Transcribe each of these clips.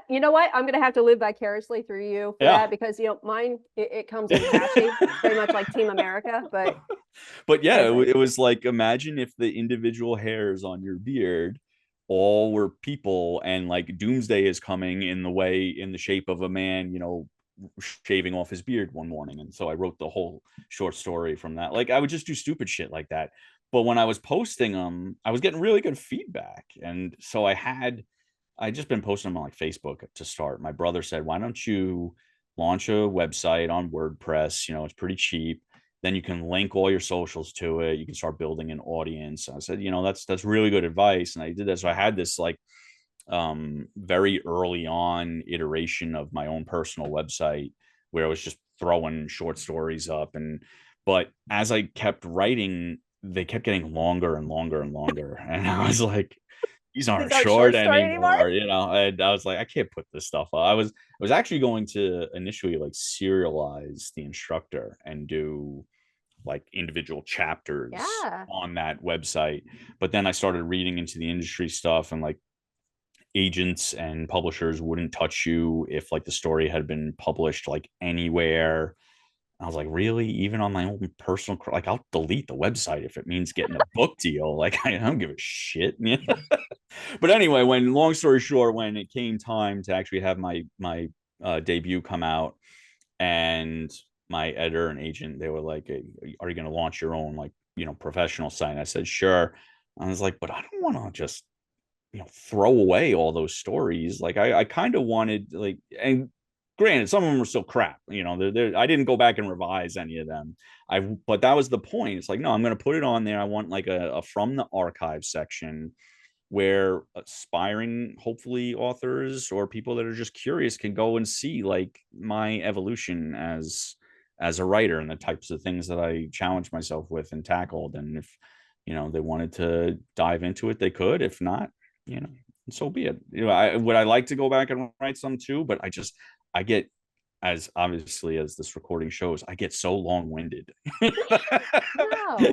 you know what? I'm going to have to live vicariously through you for Yeah. that because, mine, it comes in patchy. It's very much like Team America, but But yeah, it's like, it was like, imagine if the individual hairs on your beard all were people, and like doomsday is coming in the shape of a man, shaving off his beard one morning. And so I wrote the whole short story from that. Like, I would just do stupid shit like that. But when I was posting them, I was getting really good feedback. And so I just been posting them on like Facebook to start. My brother said, why don't you launch a website on WordPress? It's pretty cheap. Then you can link all your socials to it. You can start building an audience. I said, that's really good advice. And I did that. So I had this like very early on iteration of my own personal website where I was just throwing short stories up. But as I kept writing, they kept getting longer and longer and longer. And I was like, these aren't these aren't short short story anymore. anymore, and I was like, I can't put this stuff up. I was actually going to initially like serialize the instructor and do like individual chapters Yeah. on that website. But then I started reading into the industry stuff, and like agents and publishers wouldn't touch you if like the story had been published like anywhere. I was like, really? Even on my own personal, like, I'll delete the website if it means getting a book deal. Like, I don't give a shit. But anyway, long story short, when it came time to actually have my debut come out, and my editor and agent, they were like, hey, are you going to launch your own like professional site? I said, sure. I was like, but I don't want to just throw away all those stories. Like, I kind of wanted, like, and granted, some of them were still crap. I didn't go back and revise any of them. But that was the point. It's like, no, I'm going to put it on there. I want like a from the archive section where aspiring, hopefully, authors or people that are just curious can go and see like my evolution as a writer and the types of things that I challenged myself with and tackled. And if they wanted to dive into it, they could. If not, so be it. I like to go back and write some too, but I get, as obviously as this recording shows, I get so long-winded. No,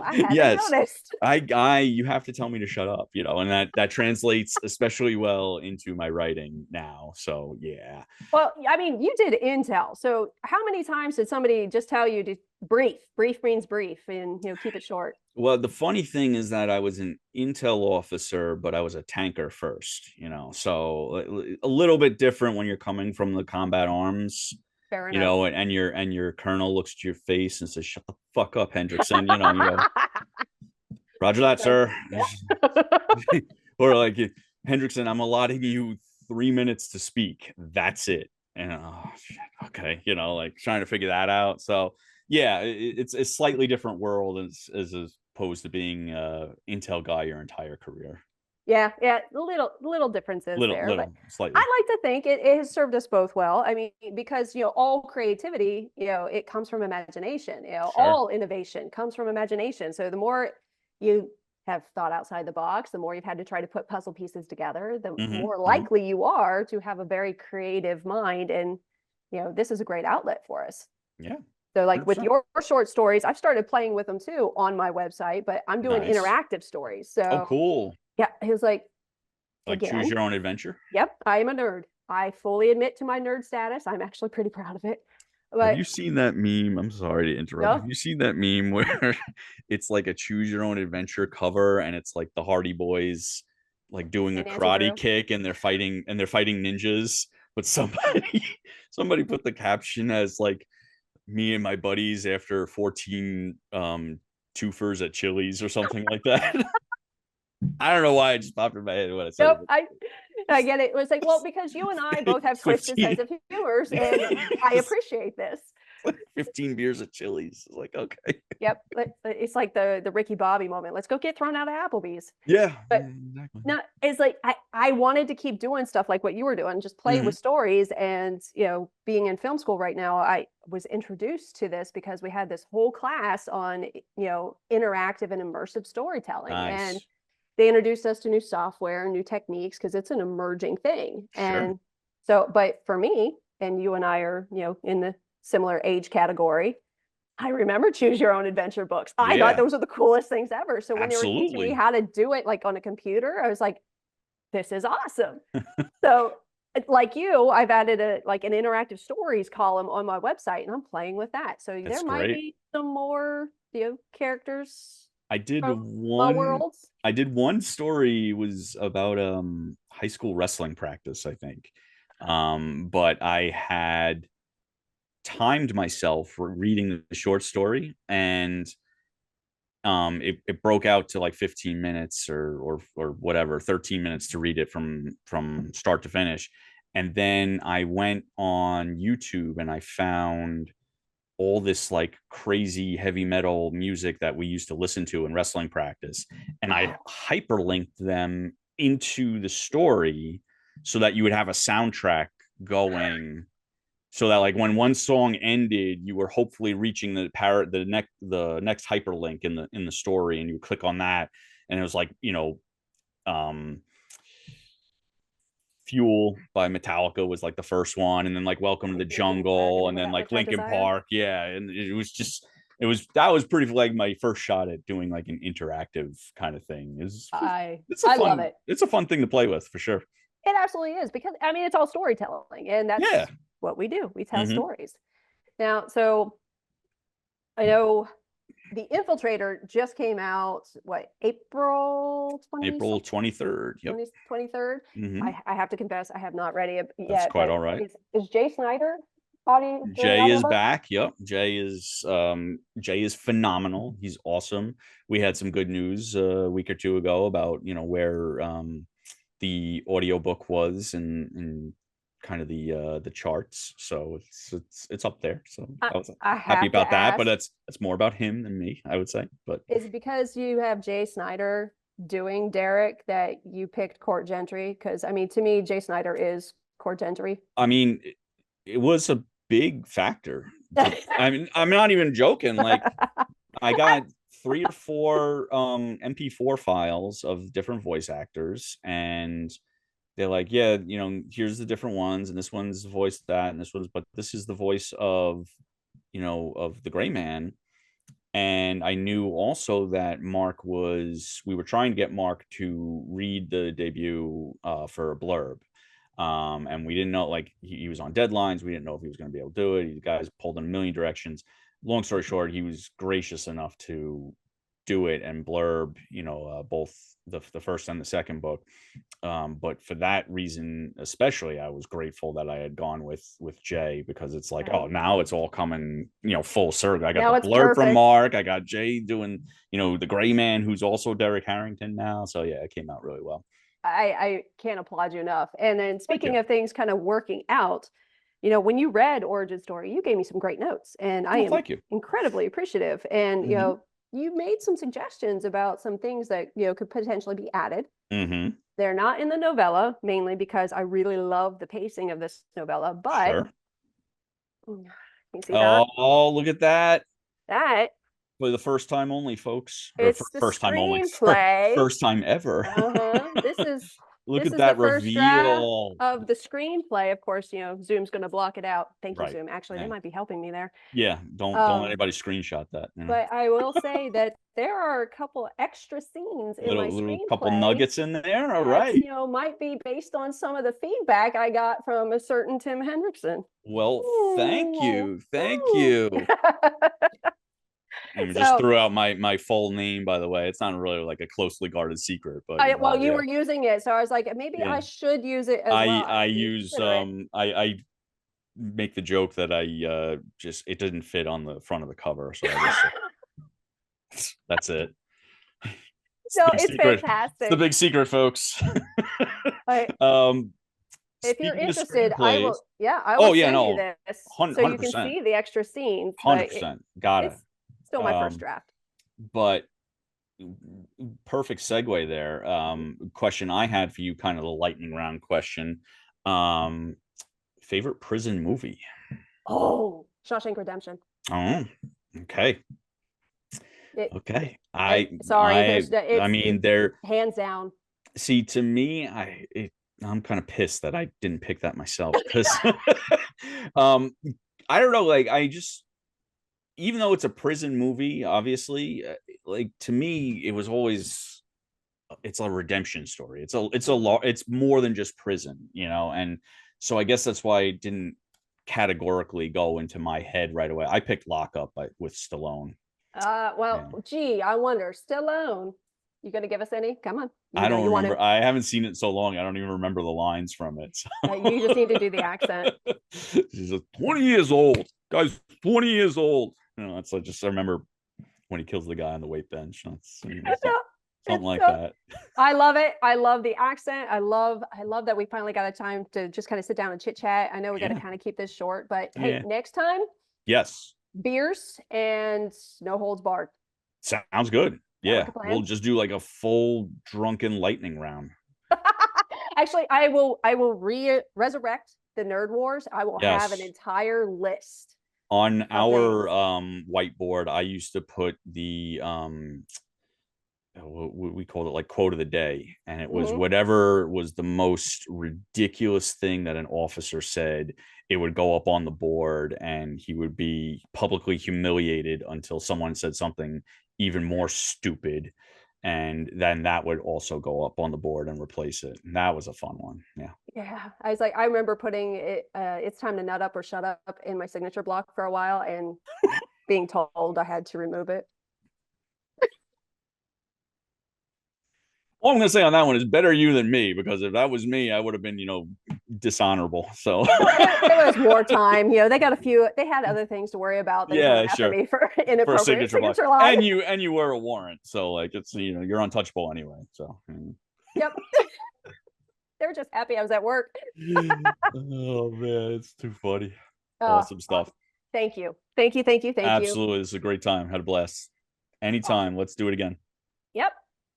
I haven't Yes. noticed. You have to tell me to shut up, and that translates especially well into my writing now. So yeah. Well, I mean, you did intel. So how many times did somebody just tell you to brief? Brief means brief and keep it short. Well, the funny thing is that I was an intel officer, but I was a tanker first, so a little bit different when you're coming from the combat arms, Fair enough. and your colonel looks at your face and says, "Shut the fuck up, Hendrickson." You go, "Roger that, sir." Or like, "Hendrickson, I'm allotting you 3 minutes to speak. That's it." And oh shit, okay, like trying to figure that out. So yeah, it's a slightly different world as opposed to being intel guy your entire career. Yeah, little differences there, but Slightly. I like to think it has served us both well. I mean, because all creativity, it comes from imagination. Sure. All innovation comes from imagination. So the more you have thought outside the box, the more you've had to try to put puzzle pieces together, the more likely you are to have a very creative mind. And this is a great outlet for us. Yeah. So like 100%. With your short stories, I've started playing with them too on my website, but I'm doing interactive stories. So oh, cool. Yeah, he was like again, choose your own adventure. Yep, I am a nerd. I fully admit to my nerd status. I'm actually pretty proud of it. But have you seen that meme? I'm sorry to interrupt. No? Have you seen that meme where it's like a choose your own adventure cover, and it's like the Hardy Boys like doing a karate kick, and they're fighting ninjas, but somebody put the caption as like, me and my buddies after 14 twofers at Chili's or something like that. I don't know why it just popped in my head when I said it. I get it. It was like, well, because you and I both have twisted sense of humors, and I appreciate this. Like 15 beers at Chili's. It's like, okay. Yep. It's like the Ricky Bobby moment. Let's go get thrown out of Applebee's. Yeah. But exactly. No, it's like I wanted to keep doing stuff like what you were doing, just play with stories. And, being in film school right now, I was introduced to this because we had this whole class on, interactive and immersive storytelling. Nice. And they introduced us to new software, new techniques, because it's an emerging thing. Sure. And so, but for me, and you and I are, in the similar age category, I remember choose your own adventure books. I thought those were the coolest things ever. So when they were teaching me how to do it like on a computer, I was like, this is awesome. So like you, I've added an interactive stories column on my website, and I'm playing with that. So That's there might great. be some more, characters I did from my one worlds. I did one story was about high school wrestling practice, I think. But I had timed myself for reading the short story, and it broke out to like 15 minutes or whatever, 13 minutes to read it from start to finish. And then I went on YouTube and I found all this like crazy heavy metal music that we used to listen to in wrestling practice, and I hyperlinked them into the story so that you would have a soundtrack going, so that like when one song ended, you were hopefully reaching the next hyperlink in the story, and you click on that, and it was like, um Fuel by Metallica was like the first one, and then like Welcome to the Jungle, and then like Linkin Park. Yeah, and that was pretty like my first shot at doing like an interactive kind of thing. I love it. It's a fun thing to play with for sure. It absolutely is, because I mean it's all storytelling, and that's what we do. We tell stories. Now, so I know The Infiltrator just came out, what, April 23rd. Yep. 23rd. I have to confess, I have not read it yet. That's quite all right. Is Jay Snyder Jay is back. Yep. Jay is phenomenal. He's awesome. We had some good news a week or two ago about, where the audiobook was and kind of the charts. So it's up there. So I was happy about that. But it's more about him than me, I would say. But is it because you have Jay Snyder doing Derek that you picked Court Gentry? Because I mean, to me, Jay Snyder is Court Gentry. I mean, it was a big factor. I mean, I'm not even joking. Like, I got 3 or 4 MP4 files of different voice actors, and they're like, yeah, here's the different ones, and this one's voiced that, and but this is the voice of, of the Gray Man. And I knew also that we were trying to get Mark to read the debut for a blurb. And we didn't know, like, he was on deadlines. We didn't know if he was going to be able to do it. The guys pulled in a million directions. Long story short, he was gracious enough to do it and blurb, both the first and the second book. But for that reason, especially, I was grateful that I had gone with Jay, because it's like, oh, now it's all coming, full circle. I got the blurb from Mark. I got Jay doing, the Gray Man, who's also Derek Harrington now. So yeah, it came out really well. I can't applaud you enough. And then speaking of things kind of working out, when you read Origin Story, you gave me some great notes, and I am incredibly appreciative. And, you made some suggestions about some things that, could potentially be added. They're not in the novella, mainly because I really love the pacing of this novella, but you see that? Oh, look at that. That. For the first time only, folks. It's the first time only. First time ever. This is Look at that reveal of the screenplay. Of course, Zoom's going to block it out. Thank you, Zoom. Actually, they might be helping me there. Yeah, don't let anybody screenshot that. But I will say that there are a couple extra scenes in my screenplay. Couple nuggets in there. All right. Might be based on some of the feedback I got from a certain Tim Hendrickson. Well, thank you. I just threw out my full name, by the way. It's not really like a closely guarded secret, but you were using it, so I was like, maybe I should use it as well. I make the joke that it didn't fit on the front of the cover, so I just that's it. It's fantastic. It's the big secret, folks. If you're interested, I will. Yeah, I will send you this 100%. So you can see the extra scenes. 100%. Got it. Still my first draft. But perfect segue there. Question I had for you, kind of the lightning round question. Favorite prison movie? Oh, Shawshank Redemption. Oh, okay. Okay. I mean, they're hands down. See, to me, I'm kind of pissed that I didn't pick that myself, because I don't know, like, even though it's a prison movie, obviously, like, to me, it was always, it's a redemption story. It's more than just prison, and So I guess that's why it didn't categorically go into my head right away. I picked Lockup with Stallone. Well, Yeah. gee, I wonder, Stallone, you gonna give us any? Come on. I don't You want remember. to, I haven't seen it so long. I don't even remember the lines from it. So. you just need to do the accent. She's like 20 years old. Guy's 20 years old. You know, it's like just I remember when he kills the guy on the weight bench. That's, you know, something like that. I love it. I love the accent. I love that we finally got a time to just kind of sit down and chit chat. I know we got to kind of keep this short, but hey, next time, yes, beers and no holds barred. Sounds good. Yeah, we'll just do like a full drunken lightning round. Actually, I will resurrect the Nerd Wars. I will have an entire list. On our whiteboard, I used to put the we called it like quote of the day, and it was whatever was the most ridiculous thing that an officer said, it would go up on the board and he would be publicly humiliated until someone said something even more stupid, and then that would also go up on the board and replace it. And that was a fun one. Yeah, I was like, I remember putting it it's time to nut up or shut up in my signature block for a while and being told I had to remove it. All I'm going to say on that one is better you than me, because if that was me, I would have been, you know, dishonorable. So it was wartime. You know, they had other things to worry about than coming after me for inappropriate signature line. And you were a warrant, so like it's, you know, you're untouchable anyway. So yep. They were just happy I was at work. Oh man, it's too funny. Awesome stuff. Thank you. Thank you. Absolutely. This is a great time. Had a blast. Anytime. Let's do it again. Yep.